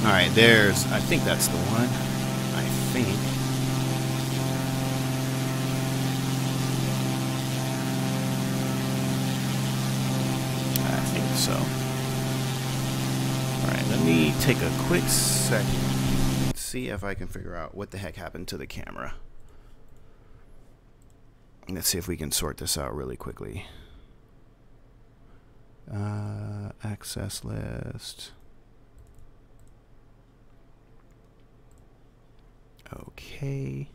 Alright, there's... I think that's the one. I think. I think so. Alright, let me take a quick second. See if I can figure out what the heck happened to the camera. Let's see if we can sort this out really quickly. Access list. Okay.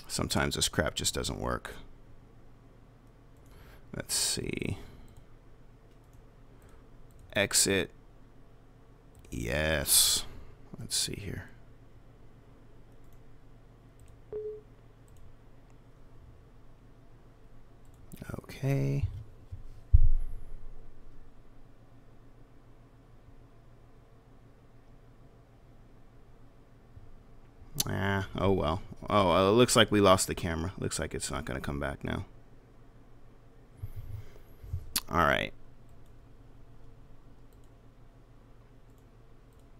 Sometimes this crap just doesn't work. Let's see. Exit. Yes. Let's see here. Okay. Oh well. Oh, it looks like we lost the camera. Looks like it's not going to come back now. All right.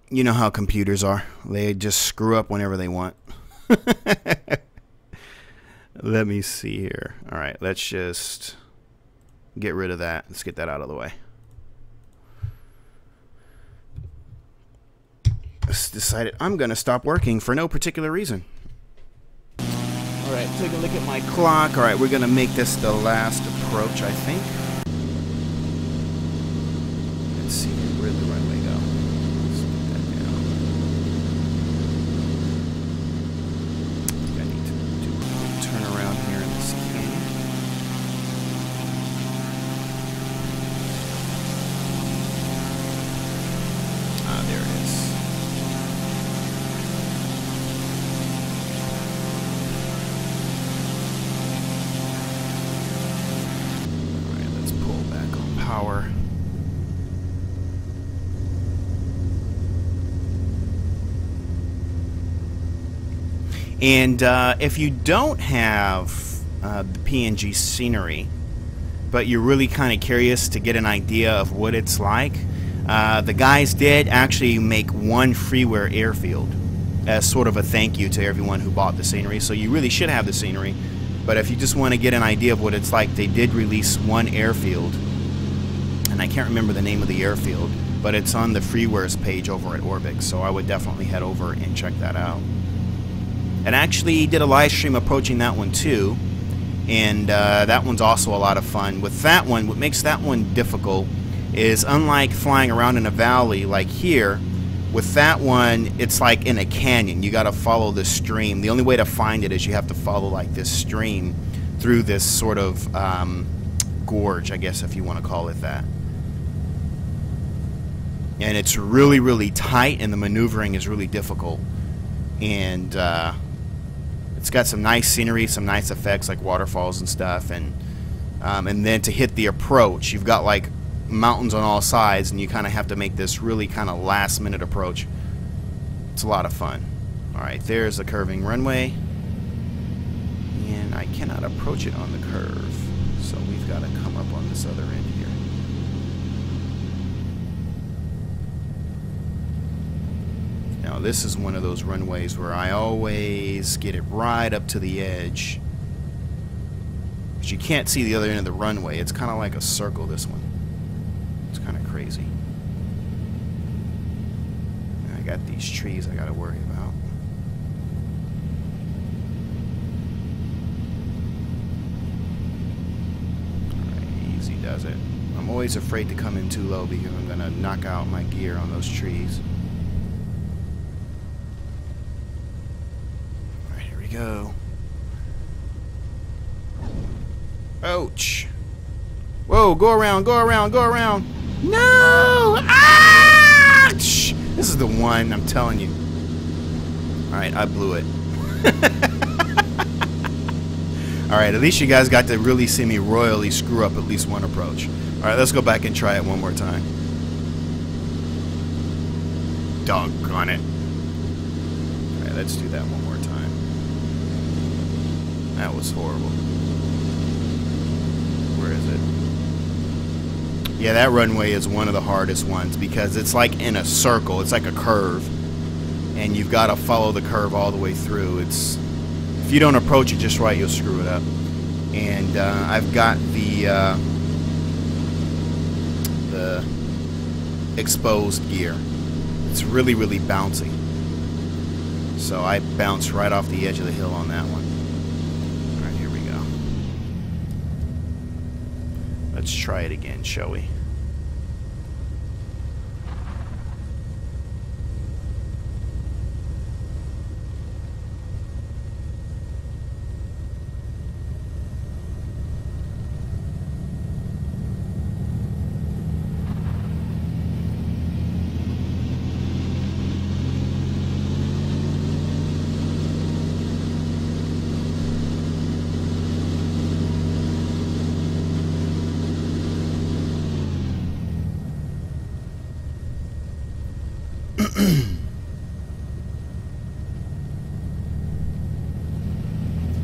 You know how computers are. They just screw up whenever they want. Let me see here. All right, let's just get rid of that. Let's get that out of the way. Just decided I'm going to stop working for no particular reason. All right, take a look at my clock. All right, we're going to make this the last approach, I think. Let's see, where'd the runway go? Let's put that down. I think I need to do a quick turn around here in this canyon. Ah, there it is. All right, let's pull back on power. And if you don't have the PNG scenery, but you're really kind of curious to get an idea of what it's like, the guys did actually make one freeware airfield as sort of a thank you to everyone who bought the scenery. So you really should have the scenery. But if you just want to get an idea of what it's like, they did release one airfield. And I can't remember the name of the airfield, but it's on the freewares page over at Orbix. So I would definitely head over and check that out. And actually did a live stream approaching that one too, and that one's also a lot of fun. With that one, what makes that one difficult is, unlike flying around in a valley like here, with that one it's like in a canyon. You got to follow the stream. The only way to find it is you have to follow like this stream through this sort of gorge, I guess, if you want to call it that. And it's really, really tight, and the maneuvering is really difficult. And it's got some nice scenery, some nice effects like waterfalls and stuff, and then to hit the approach, you've got like mountains on all sides, and you kind of have to make this really kind of last-minute approach. It's a lot of fun. All right, there's the curving runway, and I cannot approach it on the curve, so we've got to come up on this other end here. Now this is one of those runways where I always get it right up to the edge, but you can't see the other end of the runway. It's kind of like a circle, this one. It's kind of crazy. And I got these trees I got to worry about. Alright, easy does it. I'm always afraid to come in too low because I'm going to knock out my gear on those trees. Go. Ouch. Whoa, go around, go around, go around. No! Ouch! This is the one, I'm telling you. Alright, I blew it. Alright, at least you guys got to really see me royally screw up at least one approach. Alright, let's go back and try it one more time. Doggone it. Alright, let's do that one more time. That was horrible. Where is it? Yeah, that runway is one of the hardest ones because it's like in a circle. It's like a curve, and you've got to follow the curve all the way through. It's, if you don't approach it just right, you'll screw it up. And I've got the exposed gear. It's really, really bouncy. So I bounced right off the edge of the hill on that one. All right, here we go. Let's try it again, shall we?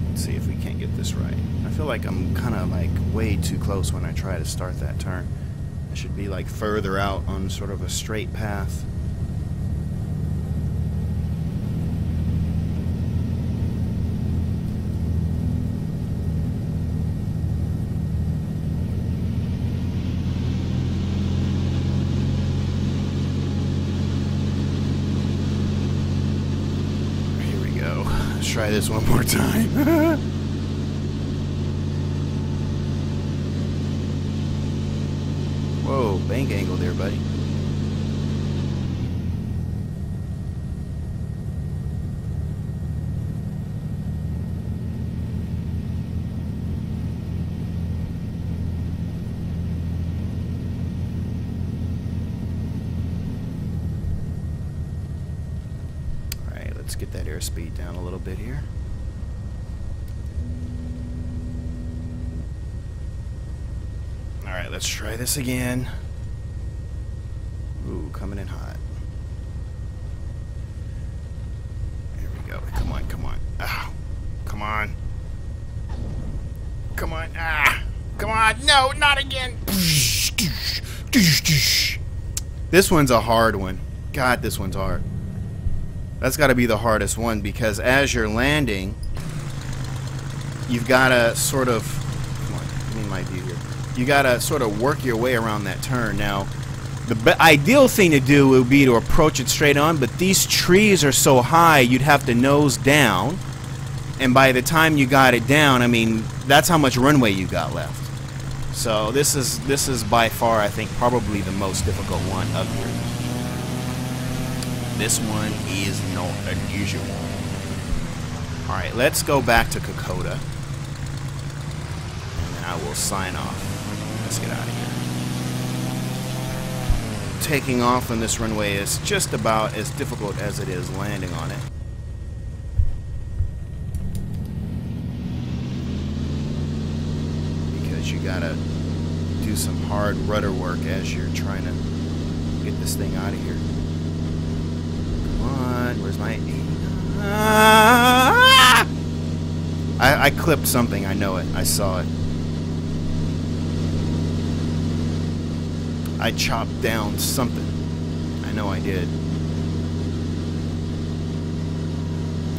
Let's see if we can't get this right. I feel like I'm kind of like way too close when I try to start that turn. I should be like further out on sort of a straight path. Let's try this one more time. Whoa, bank angle there, buddy. Let's get that airspeed down a little bit here. Alright, let's try this again. Ooh, coming in hot. There we go. Come on, come on. Ah, come on. Come on. Ah, come on. No, not again. This one's a hard one. God, this one's hard. That's got to be the hardest one because as you're landing, you've got to sort of, come on, give me my view here. You got to sort of work your way around that turn. Now, the ideal thing to do would be to approach it straight on, but these trees are so high, you'd have to nose down. And by the time you got it down, I mean, that's how much runway you got left. So this is by far, I think, probably the most difficult one up here. This one is not unusual. Alright, let's go back to Kokoda. And then I will sign off. Let's get out of here. Taking off on this runway is just about as difficult as it is landing on it. Because you gotta do some hard rudder work as you're trying to get this thing out of here. Where's my... I clipped something. I know it. I saw it. I chopped down something. I know I did.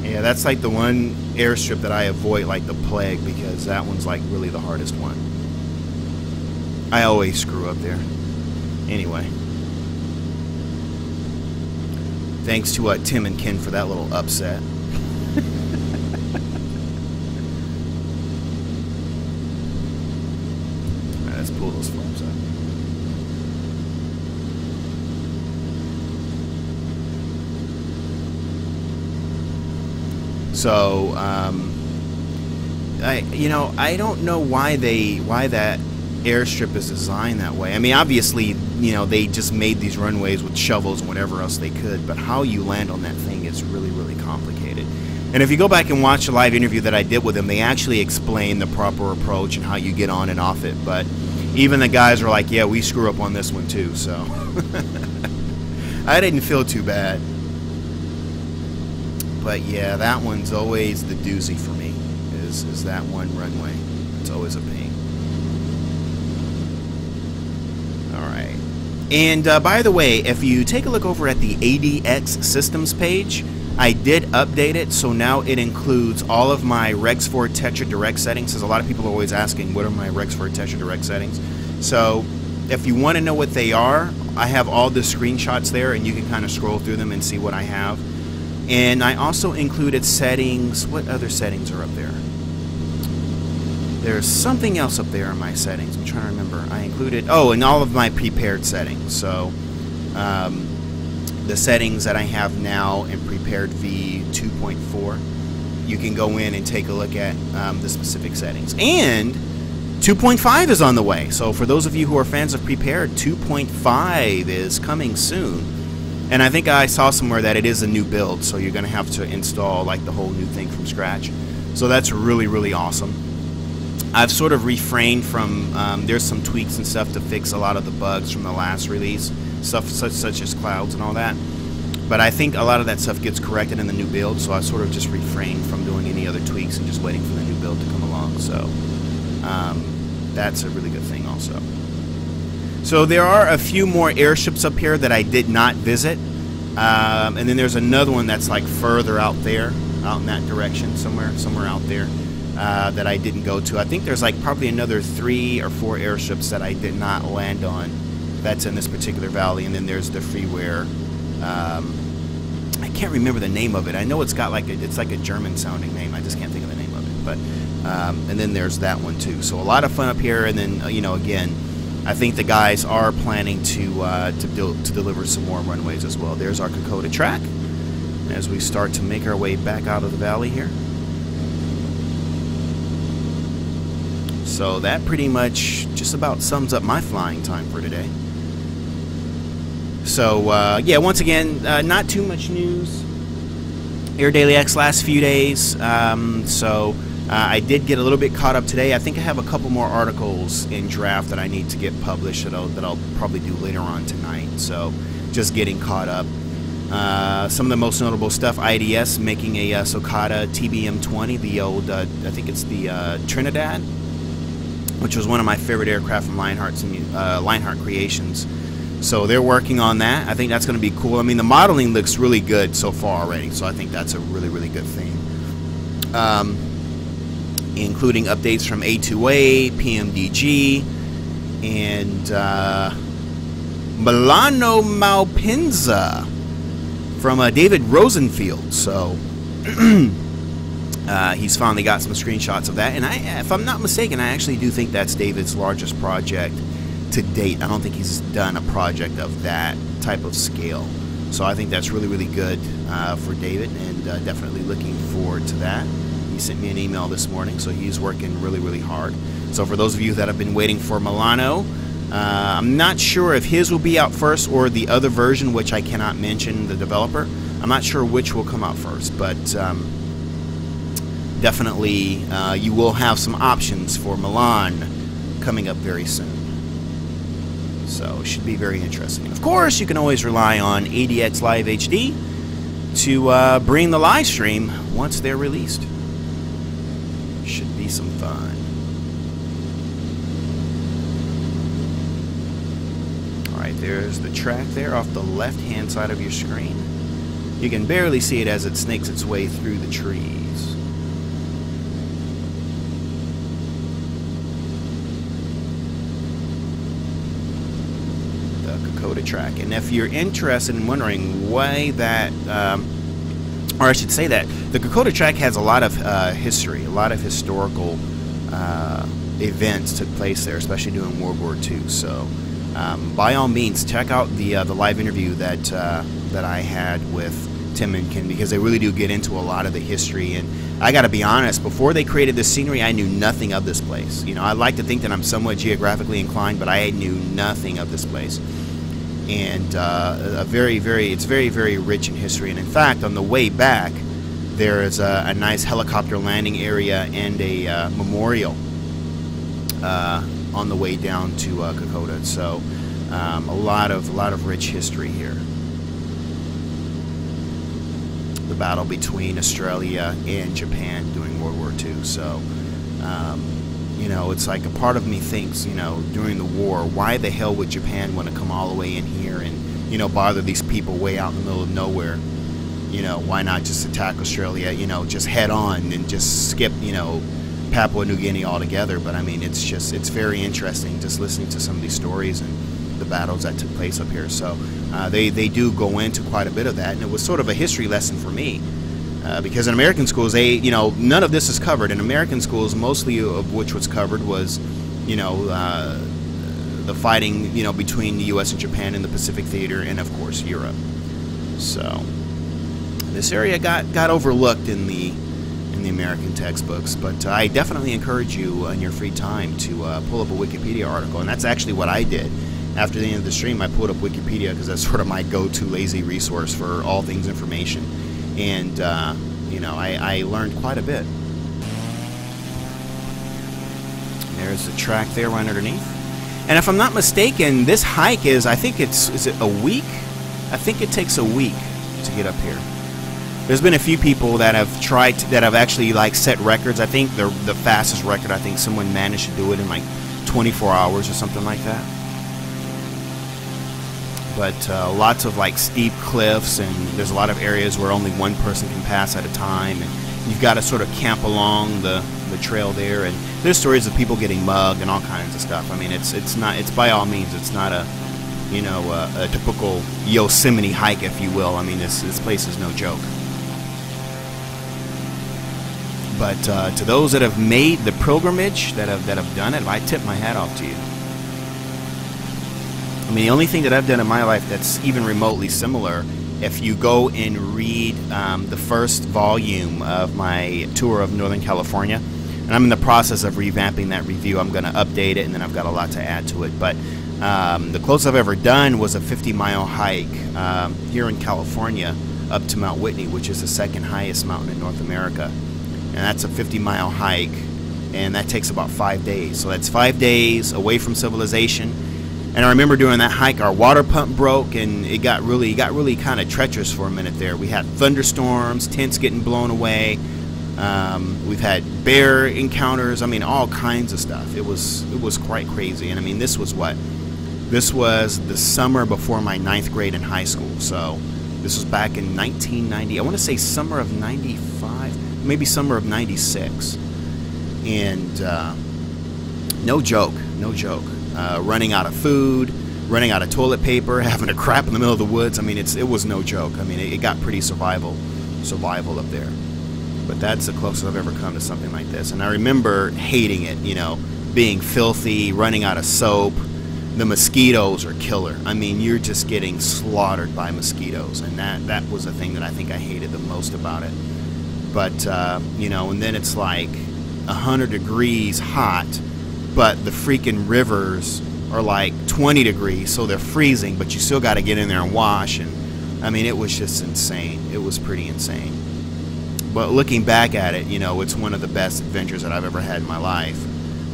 Yeah, that's like the one airstrip that I avoid like the plague because that one's like really the hardest one. I always screw up there. Anyway. Thanks to Tim and Ken for that little upset. Alright, let's pull those flaps up. So, I don't know why that airstrip is designed that way. I mean, obviously, they just made these runways with shovels and whatever else they could, but how you land on that thing is really, really complicated. And if you go back and watch the live interview that I did with them, they actually explain the proper approach and how you get on and off it, but even the guys were like, yeah, we screw up on this one too, so I didn't feel too bad. But yeah, that one's always the doozy for me, is that one runway. It's always a pain. Alright. And by the way, if you take a look over at the ADX systems page, I did update it, so now it includes all of my Regs 4 Tetra Direct settings, because a lot of people are always asking, what are my Regs 4 Tetra Direct settings? So, if you want to know what they are, I have all the screenshots there, and you can kind of scroll through them and see what I have. And I also included settings. What other settings are up there? There's something else up there in my settings. I'm trying to remember. I included, oh, and all of my prepared settings. So, the settings that I have now in prepared v 2.4, you can go in and take a look at the specific settings. And 2.5 is on the way. So for those of you who are fans of prepared, 2.5 is coming soon. And I think I saw somewhere that it is a new build, so you're going to have to install like the whole new thing from scratch. So that's really, really awesome. I've sort of refrained from, there's some tweaks and stuff to fix a lot of the bugs from the last release, stuff such as clouds and all that. But I think a lot of that stuff gets corrected in the new build, so I sort of just refrained from doing any other tweaks and just waiting for the new build to come along. So that's a really good thing also. So there are a few more airships up here that I did not visit. And then there's another one that's like further out there, out in that direction, somewhere out there. That I didn't go to. I think there's like probably another 3 or 4 airships that I did not land on that's in this particular valley. And then there's the freeware. I can't remember the name of it. I know it's got like it's like a German sounding name. I just can't think of the name of it. But and then there's that one too. So a lot of fun up here. And then you know, again, I think the guys are planning to deliver some more runways as well. There's our Kokoda track as we start to make our way back out of the valley here. So that pretty much just about sums up my flying time for today. So yeah, once again, not too much news. AirDailyX last few days. I did get a little bit caught up today. I think I have a couple more articles in draft that I need to get published that I'll probably do later on tonight. So just getting caught up. Some of the most notable stuff: IDS making a Socata TBM-20, the old I think it's the Trinidad, which was one of my favorite aircraft from Lionheart Creations. So they're working on that. I think that's going to be cool. I mean, the modeling looks really good so far already, so I think that's a really, really good thing. Including updates from A2A, PMDG, and Milano Malpensa from David Rosenfield. So he's finally got some screenshots of that, and if I'm not mistaken, I actually do think that's David's largest project to date. I don't think he's done a project of that type of scale, so I think that's really, really good for David, and definitely looking forward to that. He sent me an email this morning, so he's working really, really hard. So for those of you that have been waiting for Milano, I'm not sure if his will be out first or the other version, which I cannot mention the developer. I'm not sure which will come out first, but definitely you will have some options for Milan coming up very soon. So it should be very interesting. And of course, you can always rely on ADXLive HD to bring the live stream once they're released. Should be some fun. Alright, there's the track there off the left-hand side of your screen. You can barely see it as it snakes its way through the trees. The Kokoda track. And if you're interested in wondering why that, or I should say that, the Kokoda track has a lot of history, a lot of historical events took place there, especially during World War II. So by all means, check out the live interview that I had with Tim and Ken, because they really do get into a lot of the history. And I got to be honest, before they created this scenery, I knew nothing of this place. You know, I like to think that I'm somewhat geographically inclined, but I knew nothing of this place. And it's very, very rich in history. And in fact, on the way back, there is a nice helicopter landing area and a memorial on the way down to Kokoda. So a lot of rich history here. The battle between Australia and Japan during World War II. So You know, it's like a part of me thinks, you know, during the war, why the hell would Japan want to come all the way in here and, you know, bother these people way out in the middle of nowhere? You know, why not just attack Australia, you know, just head on and just skip, you know, Papua New Guinea altogether? But I mean, it's very interesting just listening to some of these stories and the battles that took place up here. So they do go into quite a bit of that, and it was sort of a history lesson for me. Because in American schools, you know, none of this is covered. In American schools, mostly of which was covered was, you know, the fighting, you know, between the U.S. and Japan in the Pacific Theater, and of course Europe. So this area got overlooked in the American textbooks, but I definitely encourage you in your free time to pull up a Wikipedia article, and that's actually what I did. After the end of the stream, I pulled up Wikipedia because that's sort of my go-to lazy resource for all things information. And, you know, I learned quite a bit. There's the track there right underneath. And if I'm not mistaken, this hike is, I think is it a week? I think it takes a week to get up here. There's been a few people that have tried that have actually like set records. I think the fastest record, I think someone managed to do it in like 24 hours or something like that. But lots of like steep cliffs, and there's a lot of areas where only one person can pass at a time, and you've got to sort of camp along the trail there. And there's stories of people getting mugged and all kinds of stuff. I mean, it's by all means, it's not a, you know, a typical Yosemite hike, if you will. I mean, this place is no joke. But to those that have made the pilgrimage, that have done it, I tip my hat off to you. I mean, the only thing that I've done in my life that's even remotely similar, if you go and read the first volume of my tour of Northern California, and I'm in the process of revamping that review. I'm going to update it, and then I've got a lot to add to it. But the closest I've ever done was a 50-mile hike here in California up to Mount Whitney, which is the second highest mountain in North America. And that's a 50-mile hike, and that takes about 5 days. So that's 5 days away from civilization. And I remember during that hike, our water pump broke, and it got really kind of treacherous for a minute there. We had thunderstorms, tents getting blown away. We've had bear encounters. I mean, all kinds of stuff. It was quite crazy. And I mean, this was the summer before my 9th grade in high school. So this was back in 1990. I want to say summer of 95, maybe summer of 96. And no joke. Running out of food, running out of toilet paper, having to crap in the middle of the woods. I mean, it was no joke. I mean, it got pretty survival up there. But that's the closest I've ever come to something like this. And I remember hating it, you know, being filthy, running out of soap. The mosquitoes are killer. I mean, you're just getting slaughtered by mosquitoes, and that was the thing that I think I hated the most about it. But you know, and then it's like 100 degrees hot, but the freaking rivers are like 20 degrees, so they're freezing, but you still got to get in there and wash. And I mean, it was just insane. It was pretty insane. But looking back at it, you know, it's one of the best adventures that I've ever had in my life.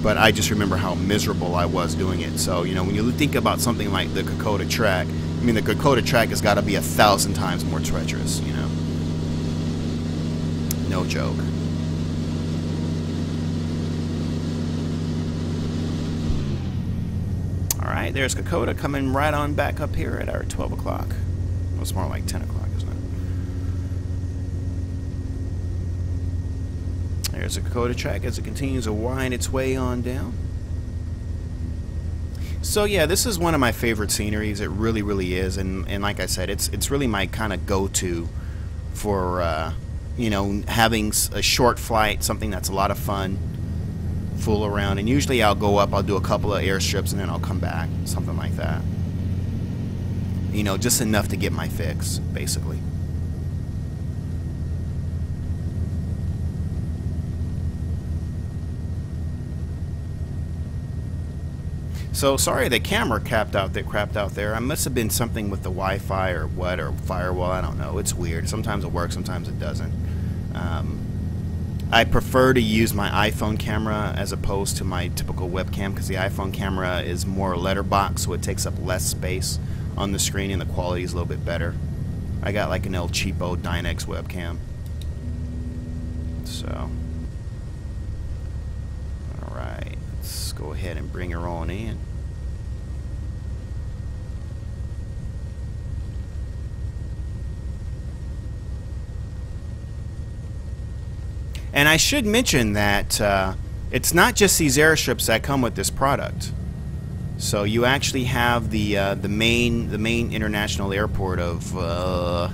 But I just remember how miserable I was doing it. So, you know, when you think about something like the Kokoda Track, I mean, the Kokoda Track has got to be 1,000 times more treacherous, you know. No joke. Alright, there's Kokoda coming right on back up here at our 12 o'clock. Well, it's more like 10 o'clock, isn't it? There's the Kokoda Track as it continues to wind its way on down. So yeah, this is one of my favorite sceneries. It really, really is. And like I said, it's really my kind of go-to for, you know, having a short flight, something that's a lot of fun. Fool around, and usually I'll go up, I'll do a couple of airstrips, and then I'll come back, something like that. You know, just enough to get my fix, basically. So sorry the camera crapped out there. I must have been something with the Wi-Fi or what, or firewall, I don't know. It's weird. Sometimes it works, sometimes it doesn't. I prefer to use my iPhone camera as opposed to my typical webcam, because the iPhone camera is more letterbox, so it takes up less space on the screen and the quality is a little bit better. I got like an old cheapo Dynex webcam. So, alright. let's go ahead and bring her on in. And I should mention that it's not just these airstrips that come with this product. So you actually have the main international airport of why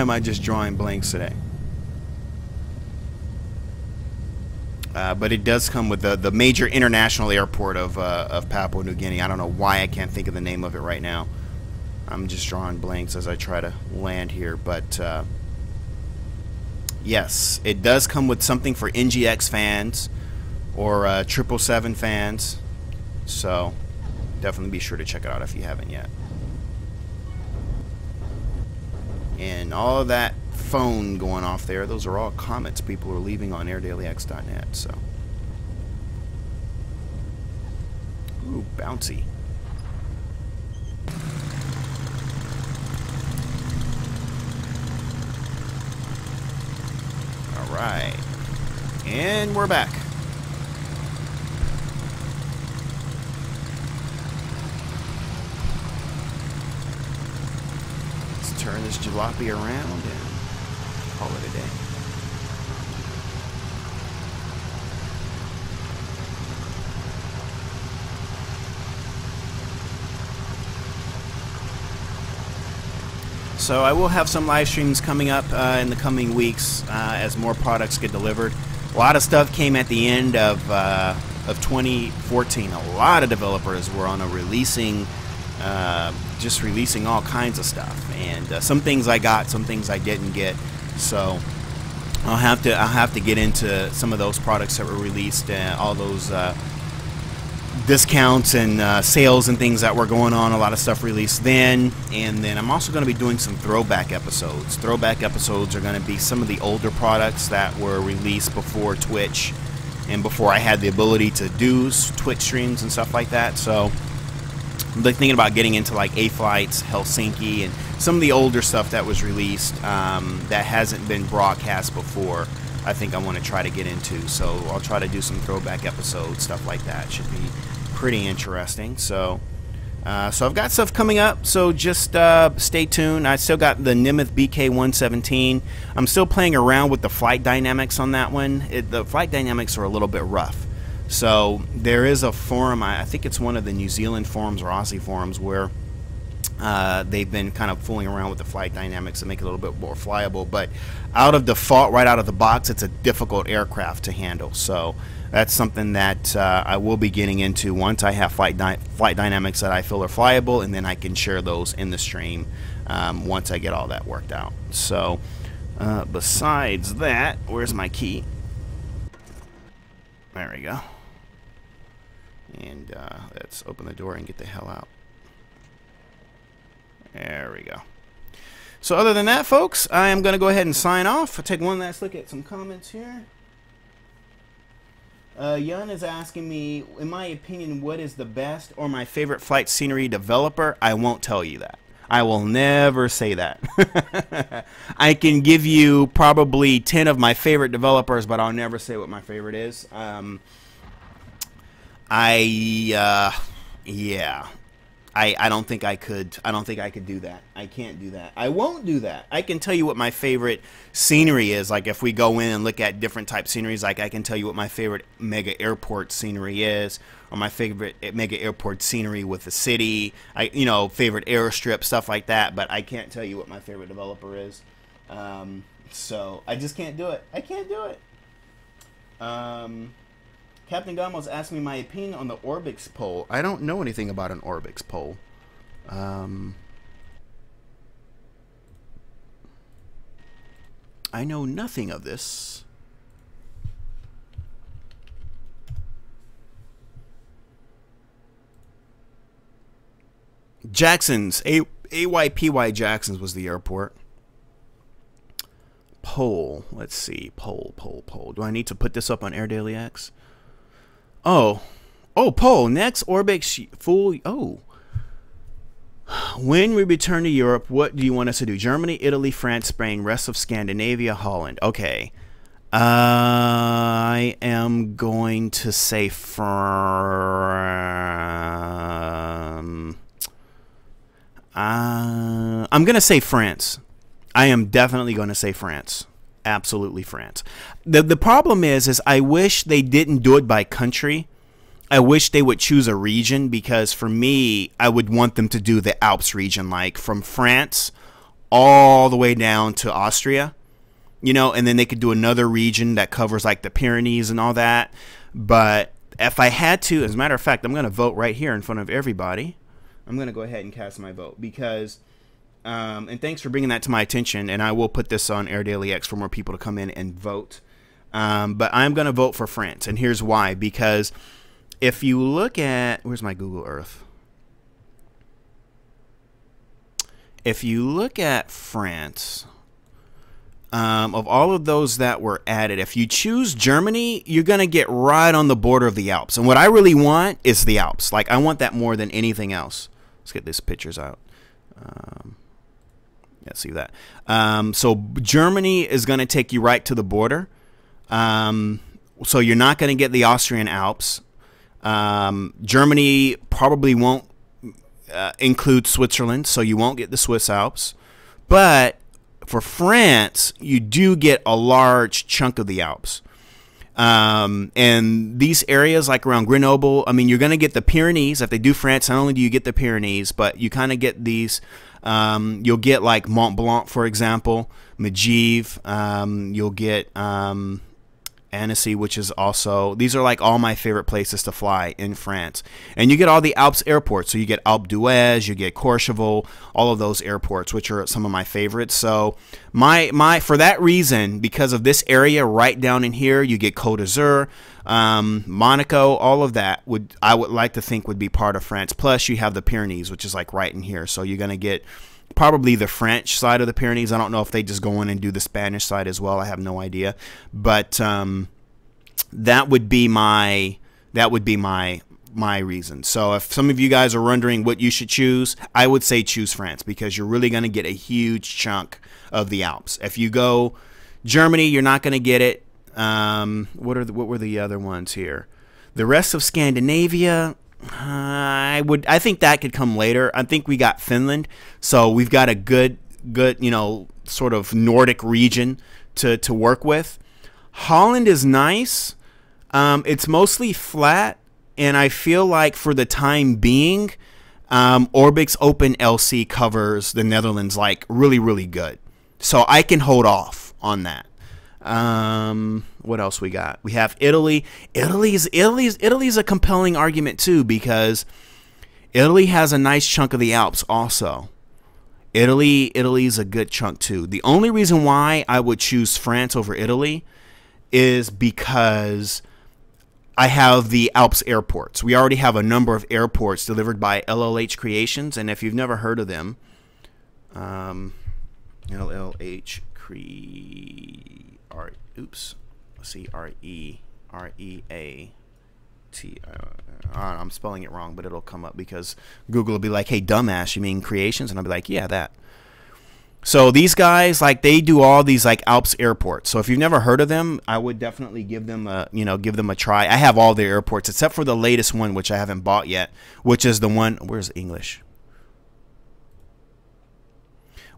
am I just drawing blanks today? But it does come with the major international airport of Papua New Guinea. I don't know why I can't think of the name of it right now. I'm just drawing blanks as I try to land here, but yes, it does come with something for NGX fans or 777 fans, so definitely be sure to check it out if you haven't yet. And all of that phone going off there, those are all comments people are leaving on AirDailyX.net. So, ooh, bouncy. All right, and we're back. Let's turn this jalopy around and call it a day. So I will have some live streams coming up in the coming weeks as more products get delivered. A lot of stuff came at the end of 2014. A lot of developers were on a releasing, just releasing all kinds of stuff, and some things I got, some things I didn't get. So I'll have to get into some of those products that were released, all those discounts and sales and things that were going on. A lot of stuff released then, and then I'm also going to be doing some throwback episodes. Throwback episodes are going to be some of the older products that were released before Twitch and before I had the ability to do Twitch streams and stuff like that. So I'm thinking about getting into like A-Flights, Helsinki, and some of the older stuff that was released that hasn't been broadcast before. I think I want to try to get into, so I'll try to do some throwback episodes, stuff like that. Should be pretty interesting. So I've got stuff coming up, so just stay tuned. I still got the Nimitz BK-117. I'm still playing around with the flight dynamics on that one. The flight dynamics are a little bit rough. So there is a forum, I think it's one of the New Zealand forums or Aussie forums, where they've been kind of fooling around with the flight dynamics to make it a little bit more flyable. But out of default, right out of the box, it's a difficult aircraft to handle. So that's something that I will be getting into once I have flight dynamics that I feel are flyable, and then I can share those in the stream once I get all that worked out. So besides that, where's my key? There we go. And let's open the door and get the hell out. There we go. So other than that, folks, I am going to go ahead and sign off. I'll take one last look at some comments here. Yun is asking me, in my opinion, what is the best or my favorite flight scenery developer? I won't tell you that. I will never say that. I can give you probably 10 of my favorite developers, but I'll never say what my favorite is. Yeah. I don't think I could. I don't think I could do that. I can't do that. I won't do that. I can tell you what my favorite scenery is. Like if we go in and look at different type sceneries, like I can tell you what my favorite mega airport scenery is, or my favorite mega airport scenery with the city. Favorite airstrip, stuff like that. But I can't tell you what my favorite developer is. So I just can't do it. I can't do it. Captain Gamos asked me my opinion on the Orbix poll. I don't know anything about an Orbix poll. I know nothing of this. Jackson's, AYPY Jackson's was the airport. Poll. Let's see. Poll. Do I need to put this up on AirDailyX? Oh, poll. Next Orbix full. Oh. When we return to Europe, what do you want us to do? Germany, Italy, France, Spain, rest of Scandinavia, Holland. Okay. I am going to say I'm going to say France. I am definitely going to say France. Absolutely France. The problem is I wish they didn't do it by country. I wish they would choose a region, because for me, I would want them to do the Alps region, like from France all the way down to Austria, you know, and then they could do another region that covers like the Pyrenees and all that. But if I had to, as a matter of fact, I'm going to vote right here in front of everybody. I'm going to go ahead and cast my vote because, and thanks for bringing that to my attention, and I will put this on AirDailyX for more people to come in and vote. But I'm going to vote for France, and here's why. Because if you look at, where's my Google Earth? If you look at France, of all of those that were added, if you choose Germany, you're going to get right on the border of the Alps. And what I really want is the Alps. Like, I want that more than anything else. Let's get these pictures out. Let's see that. So Germany is going to take you right to the border. So you're not going to get the Austrian Alps. Germany probably won't include Switzerland, so you won't get the Swiss Alps. But for France, you do get a large chunk of the Alps. And these areas like around Grenoble, I mean, you're going to get the Pyrenees. If they do France, not only do you get the Pyrenees, but you kind of get these, you'll get like Mont Blanc, for example, Megève, you'll get Annecy, which is also, these are like all my favorite places to fly in France. And you get all the Alps airports. So you get Alpe d'Huez, you get Courchevel, all of those airports, which are some of my favorites. So for that reason, because of this area right down in here, you get Côte d'Azur, Monaco, all of that I would like to think would be part of France. Plus you have the Pyrenees, which is like right in here. So you're going to get probably the French side of the Pyrenees. I don't know if they just go in and do the Spanish side as well. I have no idea. But that would be my reason. So if some of you guys are wondering what you should choose, I would say choose France, because you're really going to get a huge chunk of the Alps. If you go Germany, you're not going to get it. What were the other ones here? The rest of Scandinavia, I think that could come later. I think we got Finland, so we've got a good, you know, sort of Nordic region to work with. Holland is nice. It's mostly flat, and I feel like for the time being, Orbix Open LC covers the Netherlands like really, really good. So I can hold off on that. What else we got? We have Italy. Italy's a compelling argument too, because Italy has a nice chunk of the Alps also. Italy's a good chunk too. The only reason why I would choose France over Italy is because I have the Alps airports. We already have a number of airports delivered by LLH Creations, and if you've never heard of them, LLH I'm spelling it wrong, but it'll come up because Google will be like, hey, dumbass, you mean Creations? And I'll be like, yeah, that. So these guys, like, they do all these like Alps airports. So if you've never heard of them, I would definitely give them a try. I have all their airports except for the latest one, which I haven't bought yet, which is the one, where's English?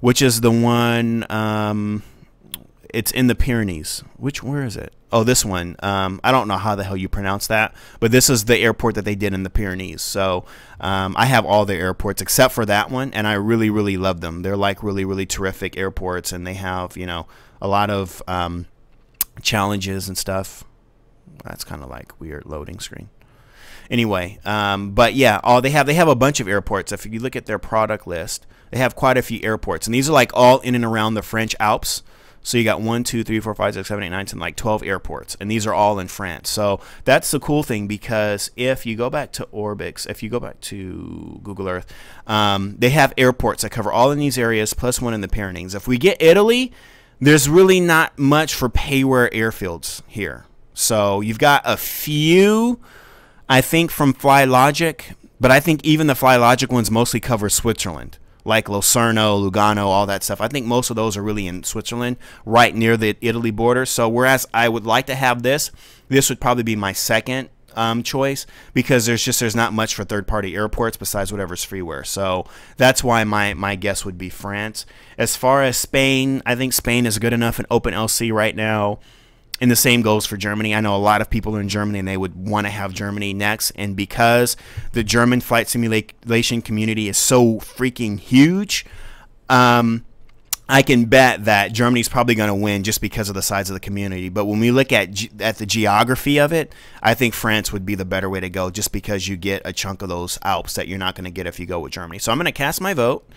Which is the one, it's in the Pyrenees. Where is it? Oh, this one. I don't know how the hell you pronounce that, but this is the airport that they did in the Pyrenees. So I have all the airports except for that one, and I really, really love them. They're like really, really terrific airports, and they have, you know, a lot of challenges and stuff. That's kind of like weird loading screen. Anyway, but yeah, they have a bunch of airports. If you look at their product list, they have quite a few airports, and these are like all in and around the French Alps. So you got 1, 2, 3, 4, 5, 6, 7, 8, 9, 10, like 12 airports, and these are all in France. So that's the cool thing, because if you go back to Orbix, if you go back to Google Earth, they have airports that cover all in these areas plus one in the Pyrenees. If we get Italy, there's really not much for payware airfields here. So you've got a few, I think, from FlyLogic, But I think even the FlyLogic ones mostly cover Switzerland, like Locarno, Lugano, all that stuff. I think most of those are really in Switzerland, right near the Italy border. So whereas I would like to have this would probably be my second choice, because there's not much for third-party airports besides whatever's freeware. So that's why my guess would be France. As far as Spain, I think Spain is good enough in OpenLC right now. And the same goes for Germany. I know a lot of people in Germany, and they would want to have Germany next. And because the German flight simulation community is so freaking huge, I can bet that Germany's probably going to win just because of the size of the community. But when we look at the geography of it, I think France would be the better way to go, just because you get a chunk of those Alps that you're not going to get if you go with Germany. So I'm going to cast my vote.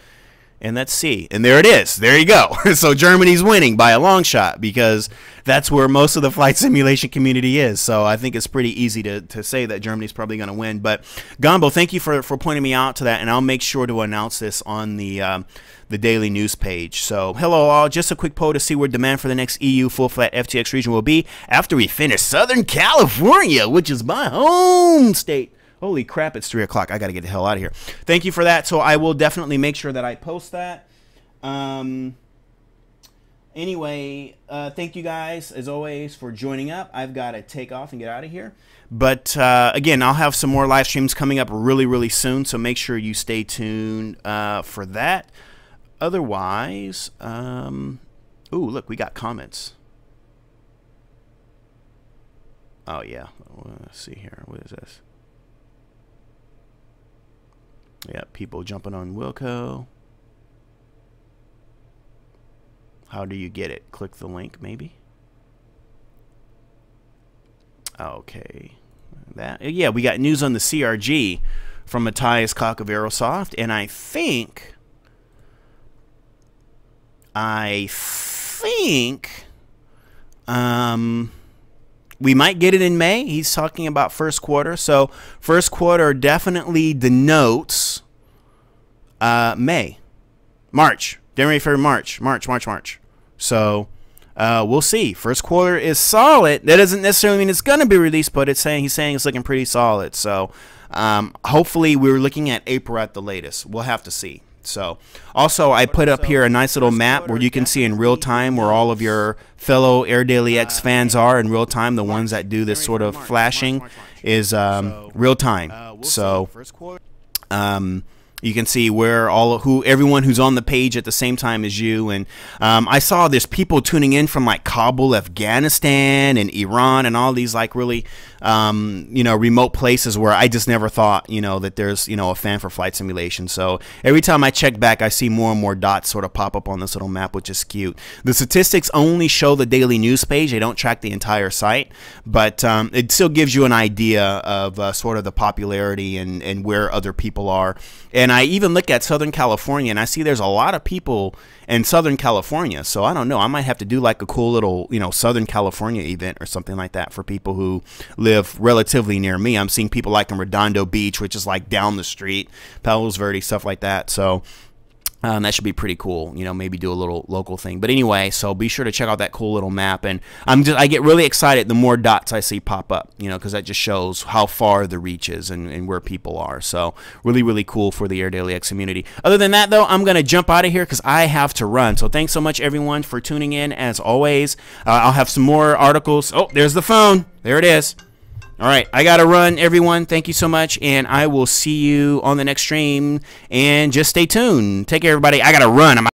And let's see. And there it is. There you go. So Germany's winning by a long shot, because that's where most of the flight simulation community is. So I think it's pretty easy to say that Germany's probably going to win. But Gombo, thank you for pointing me out to that. And I'll make sure to announce this on the daily news page. So hello all. Just a quick poll to see where demand for the next EU full flat FTX region will be after we finish Southern California, which is my home state. Holy crap, it's 3 o'clock. I got to get the hell out of here. Thank you for that. So I will definitely make sure that I post that. Anyway, thank you guys, as always, for joining up. I've got to take off and get out of here. But, again, I'll have some more live streams coming up really, really soon. So make sure you stay tuned for that. Otherwise, ooh, look, we got comments. Oh, yeah. Let's see here. What is this? Yeah, people jumping on Wilco. How do you get it? Click the link, maybe. Okay. Yeah, we got news on the CRG from Matthias Koch of Aerosoft, and I think we might get it in May. He's talking about first quarter. So first quarter definitely denotes May. March. January, February, March. So we'll see. First quarter is solid. That doesn't necessarily mean it's going to be released, but he's saying it's looking pretty solid. So hopefully we're looking at April at the latest. We'll have to see. So also I put up here a nice little map where you can see in real time where all of your fellow Air Daily X fans are in real time. The ones that do this sort of flashing is real time. So you can see where everyone who's on the page at the same time as you. And I saw there's people tuning in from like Kabul, Afghanistan, and Iran, and all these like really remote places where I just never thought that there's a fan for flight simulation. So every time I check back, I see more and more dots sort of pop up on this little map, which is cute. The statistics only show the daily news page; they don't track the entire site, but it still gives you an idea of sort of the popularity and where other people are. And I even look at Southern California, and I see there's a lot of people in Southern California. So I don't know. I might have to do like a cool little, Southern California event or something like that for people who live relatively near me. I'm seeing people like in Redondo Beach, which is like down the street, Palos Verdes, stuff like that. So that should be pretty cool, maybe do a little local thing. But anyway, so be sure to check out that cool little map. And I get really excited the more dots I see pop up, because that just shows how far the reach is and where people are. So really, really cool for the Air Daily X community. Other than that, though, I'm going to jump out of here because I have to run. So thanks so much, everyone, for tuning in, as always. I'll have some more articles. Oh, there's the phone. There it is. All right, I got to run, everyone. Thank you so much, and I will see you on the next stream. And just stay tuned. Take care, everybody. I got to run.